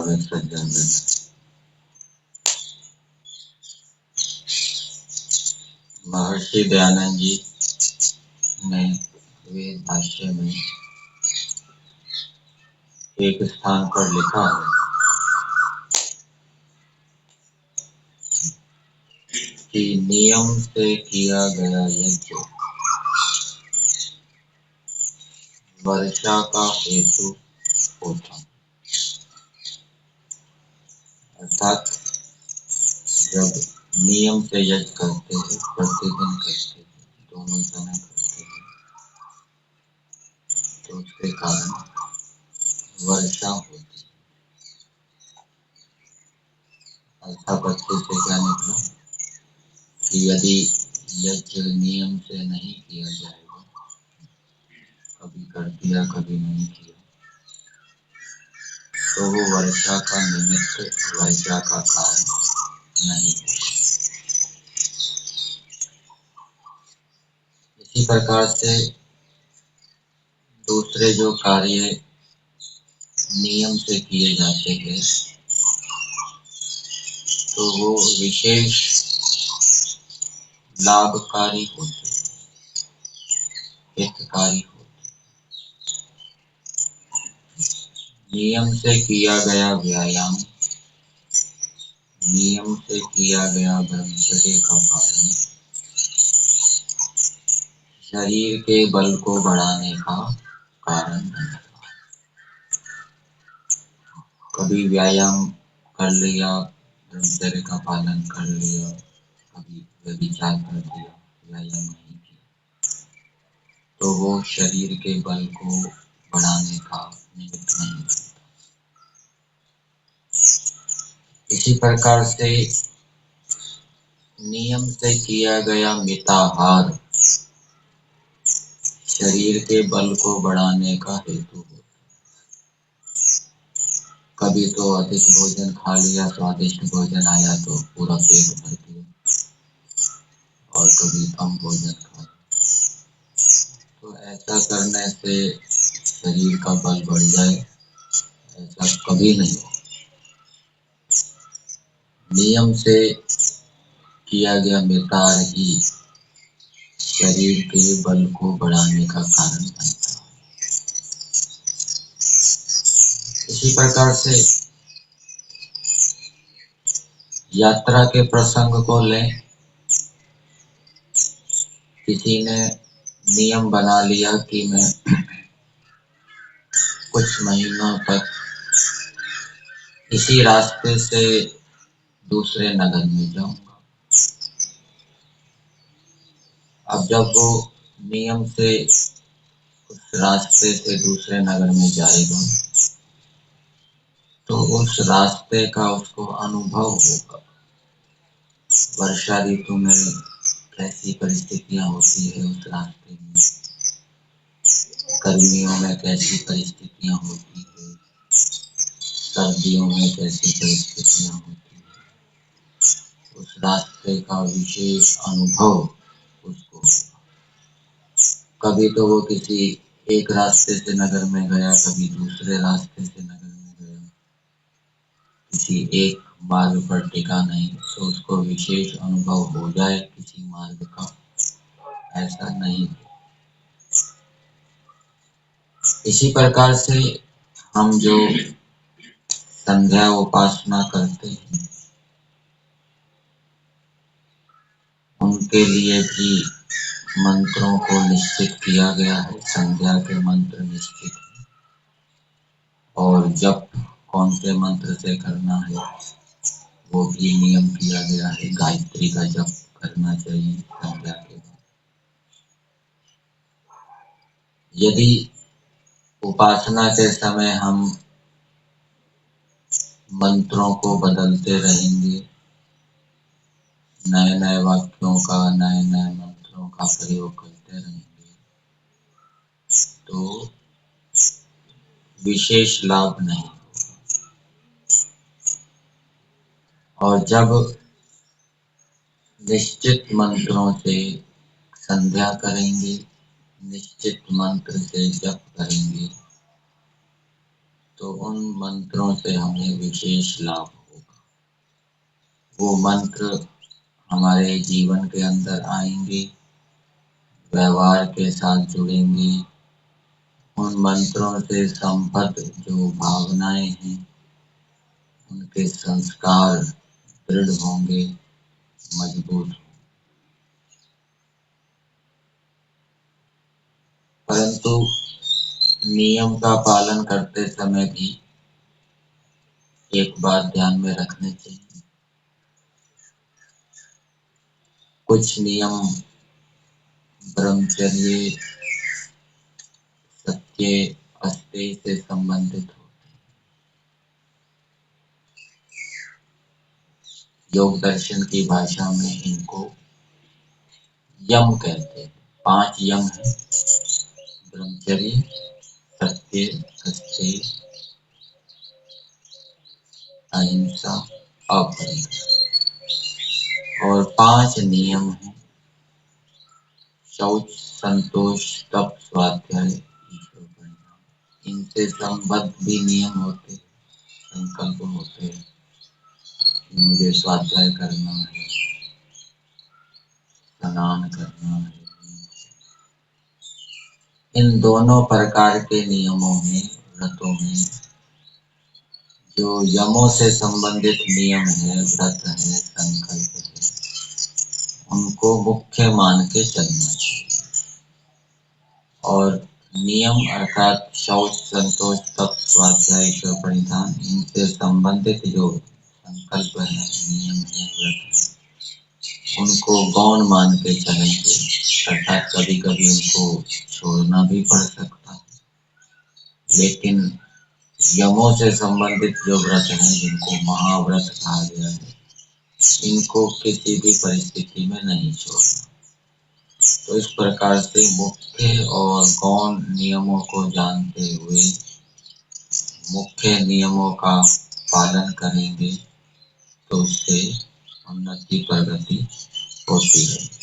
में सज्जन महर्षि दयानंद जी ने वेद भाष्य में एक स्थान पर लिखा है कि नियम से किया गया यज्ञ वर्षा का हेतु होता। अर्थात जब नियम से यज्ञ करते हैं, प्रतिदिन करते हैं, दोनों समय करते हैं, तो उसके कारण वर्षा होती। ऐसा बच्चे से क्या निकला कि यदि यज्ञ नियम से नहीं किया जाएगा, कभी कर दिया कभी नहीं किया, तो वो वर्षा का निमित्त, वर्षा का कारण नहीं होगा। इसी प्रकार से दूसरे जो कार्य नियम से किए जाते हैं, तो वो विशेष लाभकारी होते, हितकारी होते। नियम से किया गया व्यायाम, नियम से किया गया ब्रह्मचर्य का पालन शरीर के बल को बढ़ाने का कारण नहीं। कभी व्यायाम कर लिया, ब्रह्मचर्य का पालन कर लिया, कभी व्यभिचार कर दिया, व्यायाम नहीं किया, तो वो शरीर के बल को बढ़ाने का निमित्त नहीं। इसी प्रकार से नियम से किया गया मिताहार शरीर के बल को बढ़ाने का हेतु हो। कभी तो अधिक भोजन खा लिया, स्वादिष्ट भोजन आया तो पूरा पेट भर दिया, और कभी कम भोजन खा, तो ऐसा करने से शरीर का बल बढ़ जाए, ऐसा कभी नहीं हो। नियम से किया गया मिताहार ही शरीर के बल को बढ़ाने का कारण बनता है। इसी प्रकार से यात्रा के प्रसंग को लें, किसी ने नियम बना लिया कि मैं कुछ महीनों तक इसी रास्ते से दूसरे नगर में जाऊंगा। अब जब वो नियम से उस रास्ते से दूसरे नगर में जाएगा, तो उस रास्ते का उसको अनुभव होगा। वर्षा ऋतु में कैसी परिस्थितियां होती है उस रास्ते में, गर्मियों में कैसी परिस्थितियां होती है, सर्दियों में कैसी परिस्थितियां होती है, उस रास्ते का विशेष अनुभव उसको होगा। कभी तो वो किसी एक रास्ते से नगर में गया, कभी दूसरे रास्ते से नगर में गया, किसी एक मार्ग पर टिका नहीं, तो उसको विशेष अनुभव हो जाए किसी मार्ग का, ऐसा नहीं। इसी प्रकार से हम जो संध्या उपासना करते हैं, उनके लिए भी मंत्रों को निश्चित किया गया है। संध्या के मंत्र निश्चित है, और जप कौन से मंत्र से करना है वो भी नियम किया गया है। गायत्री का जप करना चाहिए संध्या के बाद। यदि उपासना के समय हम मंत्रों को बदलते रहेंगे, नए नए वाक्यों का, नए नए मंत्रों का प्रयोग करते रहेंगे, तो विशेष लाभ नहीं। और जब निश्चित मंत्रों से संध्या करेंगे, निश्चित मंत्र से जप करेंगे, तो उन मंत्रों से हमें विशेष लाभ होगा। वो मंत्र हमारे जीवन के अंदर आएंगे, व्यवहार के साथ जुड़ेंगे। उन मंत्रों से संबद्ध जो भावनाएं हैं, उनके संस्कार दृढ़ होंगे, मजबूत। परंतु नियम का पालन करते समय भी एक बात ध्यान में रखनी चाहिए। कुछ नियम ब्रह्मचर्य, सत्य, अस्तेय से संबंधित हो। योग दर्शन की भाषा में इनको यम कहते हैं। 5 यम है: ब्रह्मचर्य, सत्य, अस्तेय, अहिंसा, अपरिग्रह। और 5 नियम हैं: शौच, संतोष, तप, स्वाध्याय, ईश्वर परिणाम। इनसे संबद्ध भी नियम होते, संकल्प होते हैं कि मुझे स्वाध्याय करना है, स्नान करना है। इन दोनों प्रकार के नियमों में, व्रतों में, जो यमों से संबंधित नियम है, व्रत है, संकल्प है, उनको मुख्य मान के चलना चाहिए। और नियम अर्थात शौच, संतोष, तप, स्वाध्याय, ईश्वर परिधान, इनसे संबंधित जो संकल्प है, नियम है, व्रत है, उनको गौण मान के चलेंगे। अर्थात कभी कभी उनको छोड़ना भी पड़ सकता है, लेकिन यमों से संबंधित जो व्रत हैं, जिनको महाव्रत कहा गया है, इनको किसी भी परिस्थिति में नहीं छोड़ना। तो इस प्रकार से मुख्य और गौण नियमों को जानते हुए मुख्य नियमों का पालन करेंगे तो उससे उन्नति, प्रगति होती है।